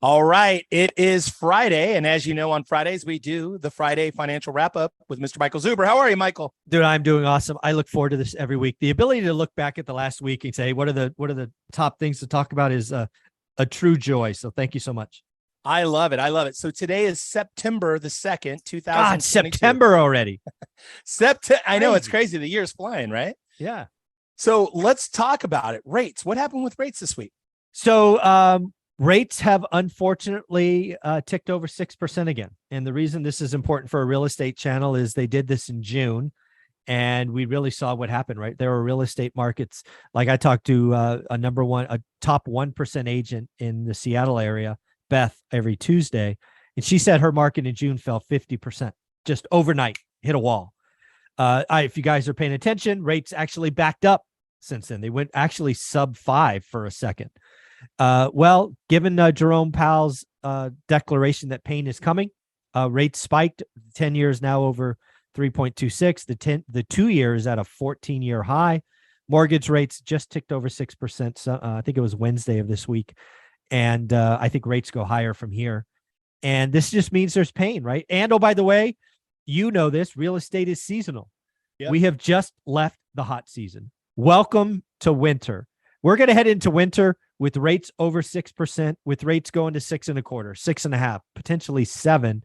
All right. It is Friday. And as you know, on Fridays, we do the Friday financial wrap up with Mr. Michael Zuber. How are you, Michael? Dude, I'm doing awesome. I look forward to this every week. The ability to look back at the last week and say, what are the top things to talk about is a true joy. So thank you so much. I love it. I love it. So today is September the 2nd, God, 2022. September already. I know it's crazy. The year's flying, right? Yeah. So let's talk about it. Rates. What happened with rates this week? So rates have unfortunately ticked over 6% again. And the reason this is important for a real estate channel is they did this in June. And we really saw what happened, right? There were real estate markets. Like I talked to a top 1% agent in the Seattle area, Beth, every Tuesday. And she said her market in June fell 50%, just overnight, hit a wall. If you guys are paying attention, rates actually backed up since then. They went actually sub 5 for a second. Well, given Jerome Powell's declaration that pain is coming, rates spiked. 10 years now over 3.26. The 2 years at a 14-year high. Mortgage rates just ticked over 6%. So, I think it was Wednesday of this week. And I think rates go higher from here. And this just means there's pain, right? And oh, by the way, you know this, real estate is seasonal. Yep. We have just left the hot season. Welcome to winter. We're going to head into winter with rates over 6%, with rates going to 6.25, 6.5, potentially 7,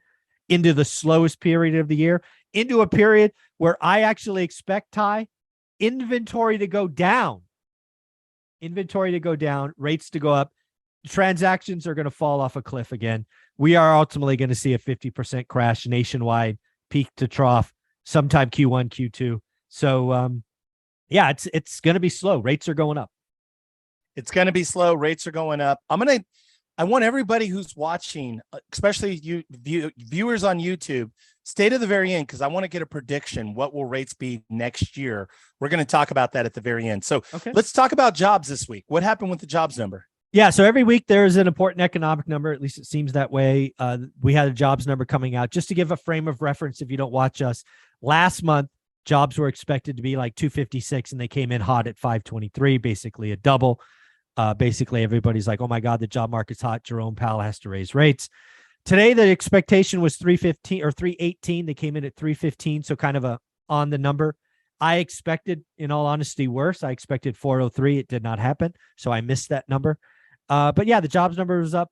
into the slowest period of the year, into a period where I actually expect, Ty, inventory to go down, rates to go up. Transactions are going to fall off a cliff again. We are ultimately going to see a 50% crash nationwide, peak to trough, sometime Q1, Q2. So, yeah, it's going to be slow. Rates are going up. It's going to be slow. Rates are going up. I want everybody who's watching, especially you viewers on YouTube, stay to the very end because I want to get a prediction. What will rates be next year? We're going to talk about that at the very end. So Let's talk about jobs this week. What happened with the jobs number? Yeah, so every week there's an important economic number. At least it seems that way. We had a jobs number coming out. Just to give a frame of reference, if you don't watch us, last month, jobs were expected to be like 256, and they came in hot at 523, basically a double. Basically, everybody's like, oh, my God, the job market's hot. Jerome Powell has to raise rates. Today, the expectation was 315 or 318. They came in at 315, so kind of on the number. I expected, in all honesty, worse. I expected 403. It did not happen, so I missed that number. But yeah, the jobs number was up.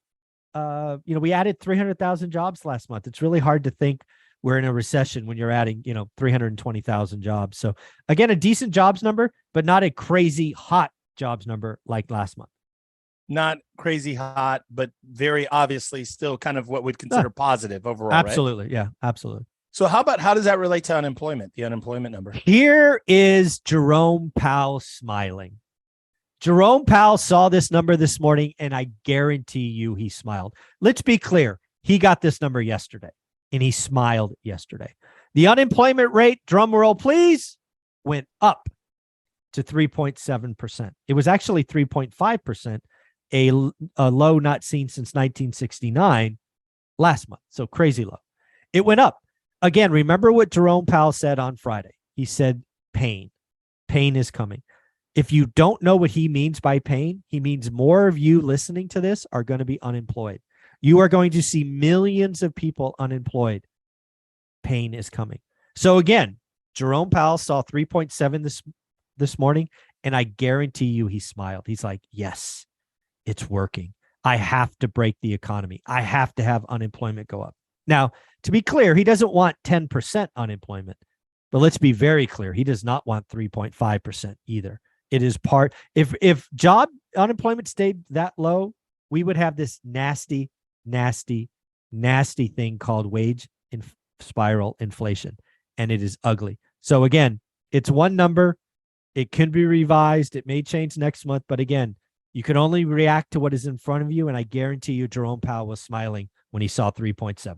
We added 300,000 jobs last month. It's really hard to think we're in a recession when you're adding, 320,000 jobs. So again, a decent jobs number, but not a crazy hot jobs number like last month. Not crazy hot, but very obviously still kind of what we'd consider positive overall. Absolutely. Right? Yeah, absolutely. So how does that relate to unemployment, the unemployment number? Here is Jerome Powell smiling. Jerome Powell saw this number this morning, and I guarantee you he smiled. Let's be clear. He got this number yesterday, and he smiled yesterday. The unemployment rate, drum roll please, went up to 3.7%. It was actually 3.5%, a low not seen since 1969 last month. So crazy low. It went up. Again, remember what Jerome Powell said on Friday. He said pain. Pain is coming. If you don't know what he means by pain, he means more of you listening to this are going to be unemployed. You are going to see millions of people unemployed. Pain is coming. So again, Jerome Powell saw 3.7 this morning, and I guarantee you he smiled. He's like, yes, it's working. I have to break the economy. I have to have unemployment go up. Now, to be clear, he doesn't want 10% unemployment, but let's be very clear. He does not want 3.5% either. It is if job unemployment stayed that low, we would have this nasty thing called wage spiral inflation, and it is ugly. So again, it's one number. It can be revised. It may change next month, but again, you can only react to what is in front of you, and I guarantee you Jerome Powell was smiling when he saw 3.7.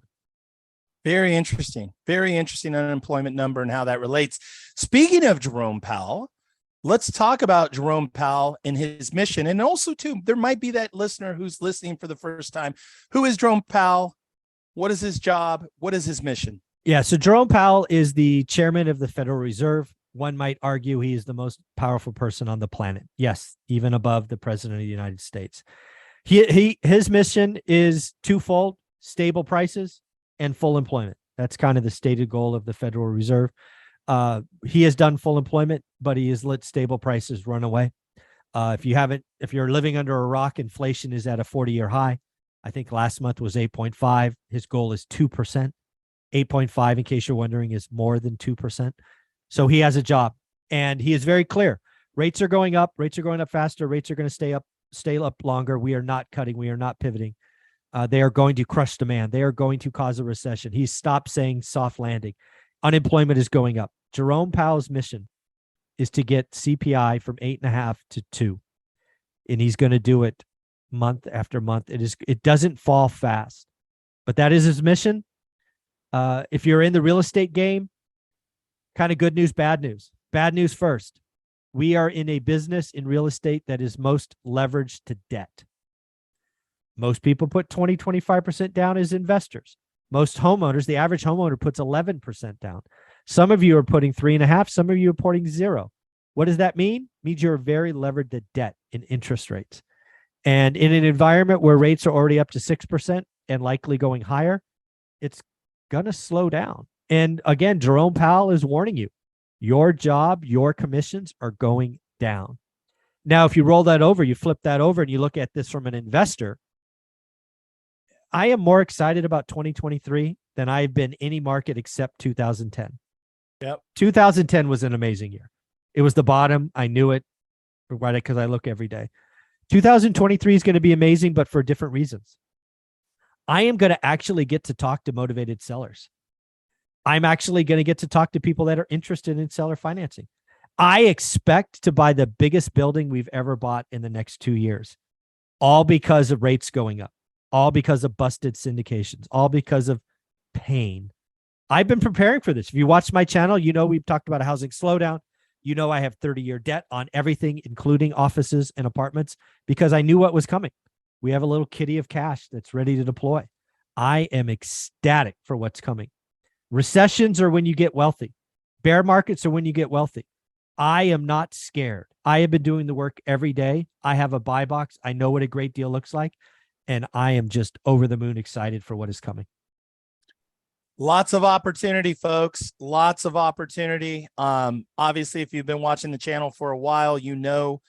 Very interesting unemployment number and how that relates. Speaking of Jerome Powell, let's talk about Jerome Powell and his mission. And also, too, there might be that listener who's listening for the first time. Who is Jerome Powell? What is his job? What is his mission? Yeah, so Jerome Powell is the chairman of the Federal Reserve. One might argue he is the most powerful person on the planet. Yes, even above the president of the United States. His mission is twofold: stable prices and full employment. That's kind of the stated goal of the Federal Reserve. He has done full employment, but he has let stable prices run away. If you're living under a rock, inflation is at a 40-year high. I think last month was 8.5. His goal is 2%. 8.5, in case you're wondering, is more than 2%. So he has a job, and he is very clear. Rates are going up. Rates are going up faster. Rates are going to stay up longer. We are not cutting. We are not pivoting. They are going to crush demand. They are going to cause a recession. He's stopped saying soft landing. Unemployment is going up. Jerome Powell's mission is to get CPI from 8.5 to 2. And he's going to do it month after month. It doesn't fall fast, but that is his mission. If you're in the real estate game, kind of good news, bad news. Bad news first. We are in a business in real estate that is most leveraged to debt. Most people put 20, 25% down as investors. Most homeowners, the average homeowner puts 11% down. Some of you are putting 3.5. Some of you are putting 0. What does that mean? It means you're very levered to debt in interest rates. And in an environment where rates are already up to 6% and likely going higher, it's going to slow down. And again, Jerome Powell is warning you, your job, your commissions are going down. Now, if you roll that over, you flip that over and you look at this from an investor, I am more excited about 2023 than I've been any market except 2010. Yep. 2010 was an amazing year. It was the bottom. I knew it, right? Because I look every day. 2023 is going to be amazing, but for different reasons. I am going to actually get to talk to motivated sellers. I'm actually going to get to talk to people that are interested in seller financing. I expect to buy the biggest building we've ever bought in the next 2 years, all because of rates going up, all because of busted syndications, all because of pain. I've been preparing for this. If you watch my channel, you know we've talked about a housing slowdown. You know I have 30-year debt on everything, including offices and apartments, because I knew what was coming. We have a little kitty of cash that's ready to deploy. I am ecstatic for what's coming. Recessions are when you get wealthy. Bear markets are when you get wealthy. I am not scared. I have been doing the work every day. I have a buy box. I know what a great deal looks like. And I am just over the moon excited for what is coming. Lots of opportunity, folks. Lots of opportunity. Obviously, if you've been watching the channel for a while, you know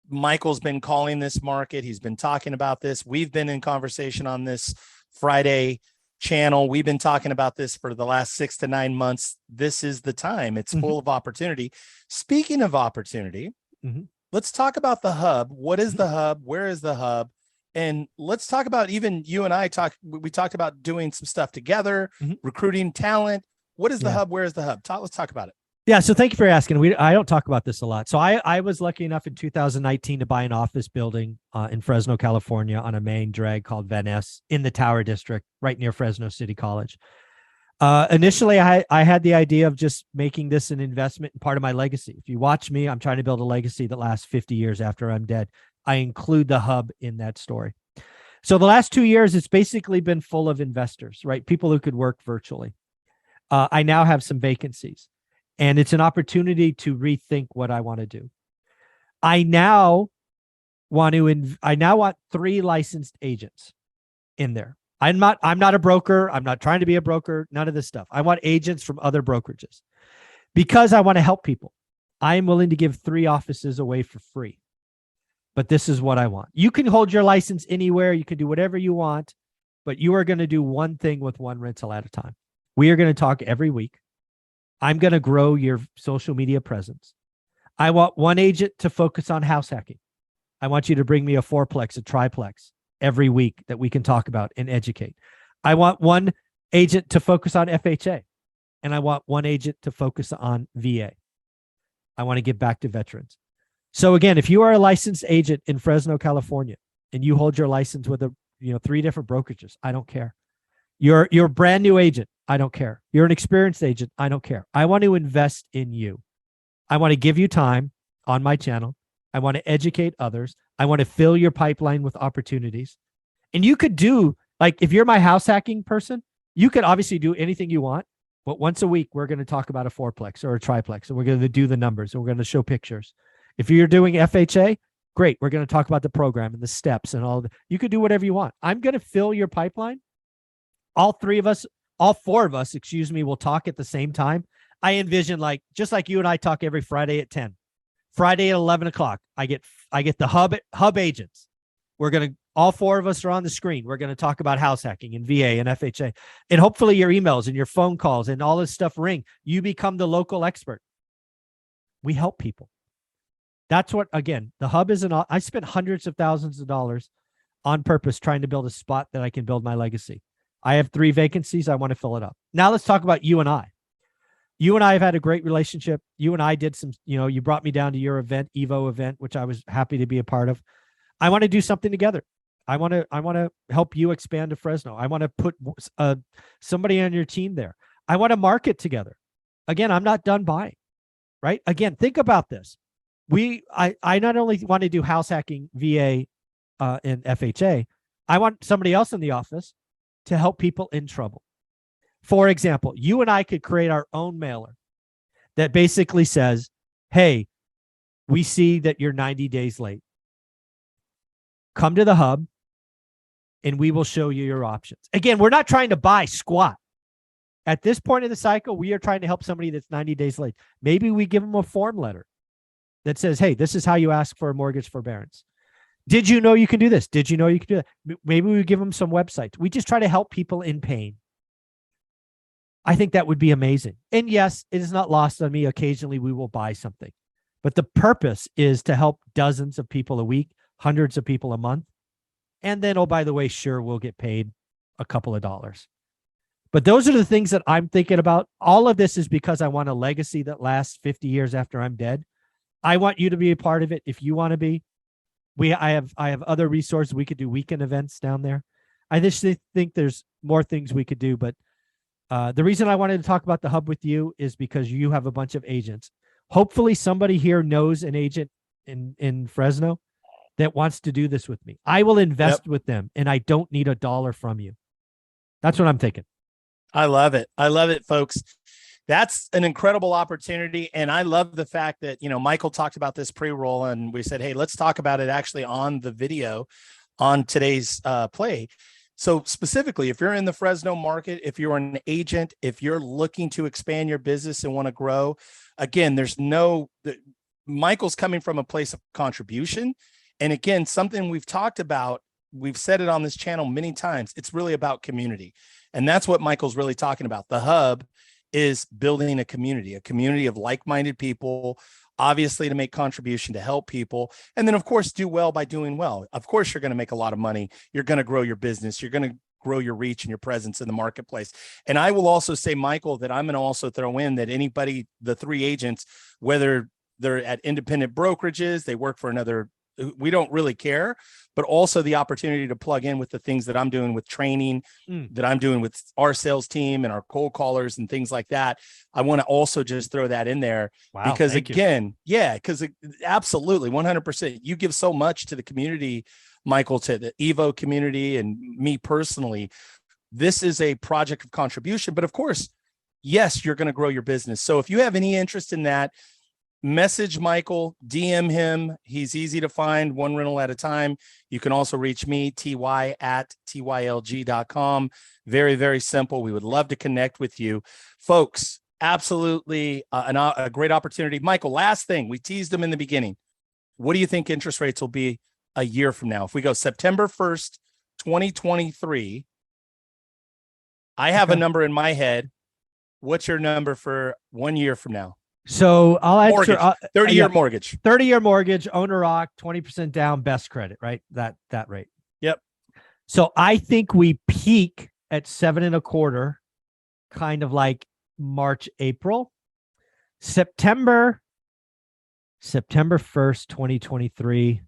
Michael's been calling this market. He's been talking about this. We've been in conversation on this Friday channel. We've been talking about this for the last 6 to 9 months. This is the time. It's full of opportunity. Speaking of opportunity, let's talk about the hub. What is the hub? Where is the hub? And let's talk about, even you and I we talked about doing some stuff together, recruiting talent. What is the hub? Where is the hub? Let's talk about it. Yeah. So thank you for asking. I don't talk about this a lot. So I was lucky enough in 2019 to buy an office building in Fresno, California on a main drag called Van Ness in the Tower District, right near Fresno City College. Initially, I had the idea of just making this an investment and part of my legacy. If you watch me, I'm trying to build a legacy that lasts 50 years after I'm dead. I include the hub in that story. So the last 2 years, it's basically been full of investors, right? People who could work virtually. I now have some vacancies, and it's an opportunity to rethink what I want to do. I now want 3 licensed agents in there. I'm not a broker. I'm not trying to be a broker. None of this stuff. I want agents from other brokerages because I want to help people. I am willing to give 3 offices away for free. But this is what I want. You can hold your license anywhere. You can do whatever you want, but you are going to do one thing with one rental at a time. We are going to talk every week. I'm going to grow your social media presence. I want one agent to focus on house hacking. I want you to bring me a 4-plex, a triplex every week that we can talk about and educate. I want one agent to focus on FHA, and I want one agent to focus on VA. I want to give back to veterans. So again, if you are a licensed agent in Fresno, California, and you hold your license with 3 different brokerages, I don't care. You're a brand new agent, I don't care. You're an experienced agent, I don't care. I want to invest in you. I want to give you time on my channel. I want to educate others. I want to fill your pipeline with opportunities. And you could do, like, if you're my house hacking person, you could obviously do anything you want, but once a week, we're going to talk about a 4-plex or a triplex, and we're going to do the numbers, and we're going to show pictures. If you're doing FHA, Great. We're going to talk about the program and the steps and all. You could do whatever you want. I'm going to fill your pipeline. All four of us, excuse me, will talk at the same time. I envision just like you and I talk every Friday at 10, Friday at 11 o'clock. I get the hub agents. All four of us are on the screen. We're going to talk about house hacking and VA and FHA, and hopefully your emails and your phone calls and all this stuff ring. You become the local expert. We help people. That's what, again, the hub is I spent hundreds of thousands of dollars on purpose trying to build a spot that I can build my legacy. I have 3 vacancies. I want to fill it up. Now let's talk about you and I. You and I have had a great relationship. You and I did some, you brought me down to your event, Evo event, which I was happy to be a part of. I want to do something together. I want to help you expand to Fresno. I want to put somebody on your team there. I want to market together. Again, I'm not done buying, right? Again, think about this. I not only want to do house hacking, VA, and FHA, I want somebody else in the office to help people in trouble. For example, you and I could create our own mailer that basically says, hey, we see that you're 90 days late. Come to the hub and we will show you your options. Again, we're not trying to buy squat. At this point in the cycle, we are trying to help somebody that's 90 days late. Maybe we give them a form letter that says, hey, this is how you ask for a mortgage forbearance. Did you know you can do this? Did you know you can do that? Maybe we give them some websites. We just try to help people in pain. I think that would be amazing. And yes, it is not lost on me. Occasionally we will buy something, but the purpose is to help dozens of people a week, hundreds of people a month. And then, oh, by the way, sure, we'll get paid a couple of dollars. But those are the things that I'm thinking about. All of this is because I want a legacy that lasts 50 years after I'm dead. I want you to be a part of it if you want to be. I have other resources. We could do weekend events down there. I just think there's more things we could do. But the reason I wanted to talk about the hub with you is because you have a bunch of agents. Hopefully somebody here knows an agent in Fresno that wants to do this with me. I will invest with them, and I don't need $1 from you. That's what I'm thinking. I love it. I love it, folks. That's an incredible opportunity. And I love the fact that, Michael talked about this pre-roll and we said, hey, let's talk about it actually on the video on today's play. So specifically, if you're in the Fresno market, if you're an agent, if you're looking to expand your business and want to grow, again, Michael's coming from a place of contribution. And again, something we've talked about, we've said it on this channel many times, it's really about community. And that's what Michael's really talking about. The hub is building a community of like-minded people, obviously to make contribution, to help people. And then of course, do well by doing well. Of course, you're going to make a lot of money. You're going to grow your business. You're going to grow your reach and your presence in the marketplace. And I will also say, Michael, that I'm going to also throw in that anybody, the 3 agents, whether they're at independent brokerages, they work for another, we don't really care, but also the opportunity to plug in with the things that I'm doing with training, that I'm doing with our sales team and our cold callers and things like that. I want to also just throw that in there because again, absolutely 100%. You give so much to the community, Michael, to the Evo community and me personally. This is a project of contribution, but of course, yes, you're going to grow your business. So if you have any interest in that, message Michael, DM him. He's easy to find, one rental at a time. You can also reach me, ty@tylg.com. Very, very simple. We would love to connect with you. Folks, absolutely a great opportunity. Michael, last thing, we teased them in the beginning. What do you think interest rates will be a year from now? If we go September 1st, 2023, I have a number in my head. What's your number for 1 year from now? So I'll answer 30-year mortgage. 30-year mortgage, owner occ, 20% down, best credit, right? That rate. Yep. So I think we peak at 7.25, kind of like March, April. September 1st, 2023.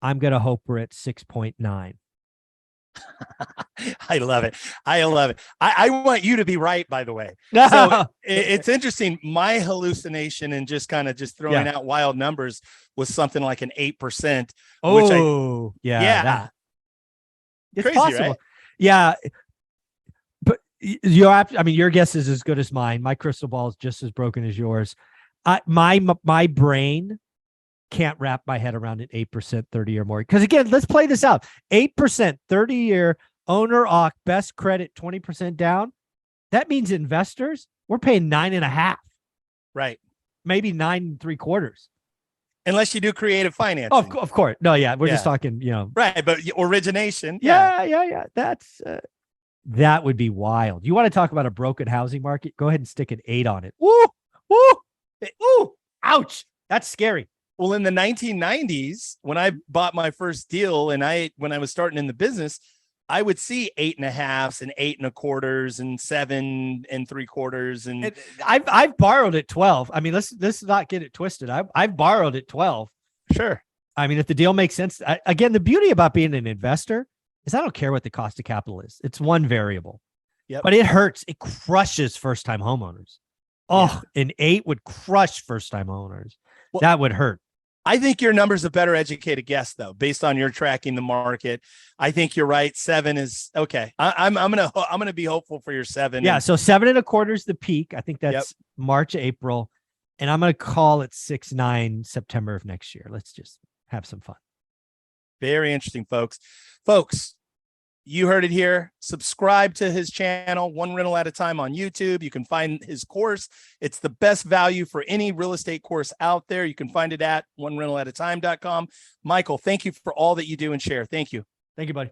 I'm going to hope we're at 6.9. I love it. I love it. I want you to be right, by the way. So it's interesting. My hallucination and just throwing out wild numbers was something like an 8%. Oh, yeah. It's crazy, possible. Right? Yeah. But your guess is as good as mine. My crystal ball is just as broken as yours. My brain can't wrap my head around an 8% 30-year mortgage. Because again, let's play this out. 8% 30-year owner occ, best credit, 20% down. That means investors, we're paying 9.5. Right. Maybe 9.75. Unless you do creative financing. Oh, of course. No, yeah. We're just talking, Right. But origination. Yeah. That's that would be wild. You want to talk about a broken housing market? Go ahead and stick an 8 on it. Woo, ooh, ouch. That's scary. Well, in the 1990s, when I bought my first deal and when I was starting in the business, I would see 8.5s and 8.25s and 7.75. And I've borrowed at 12. I mean, let's not get it twisted. I've borrowed at 12. Sure. I mean, if the deal makes sense, again, the beauty about being an investor is I don't care what the cost of capital is. It's one variable, but it hurts. It crushes first-time homeowners. Oh, an 8 would crush first-time owners. Well, that would hurt. I think your number's a better educated guess, though, based on your tracking the market. I think you're right. 7 is okay. I'm gonna be hopeful for your 7. Yeah, so 7.25 is the peak. I think that's March, April, and I'm gonna call it 6.9 September of next year. Let's just have some fun. Very interesting, folks. You heard it here. Subscribe to his channel, One Rental at a Time on YouTube. You can find his course. It's the best value for any real estate course out there. You can find it at onerentalatatime.com. Michael, thank you for all that you do and share. Thank you. Thank you, buddy.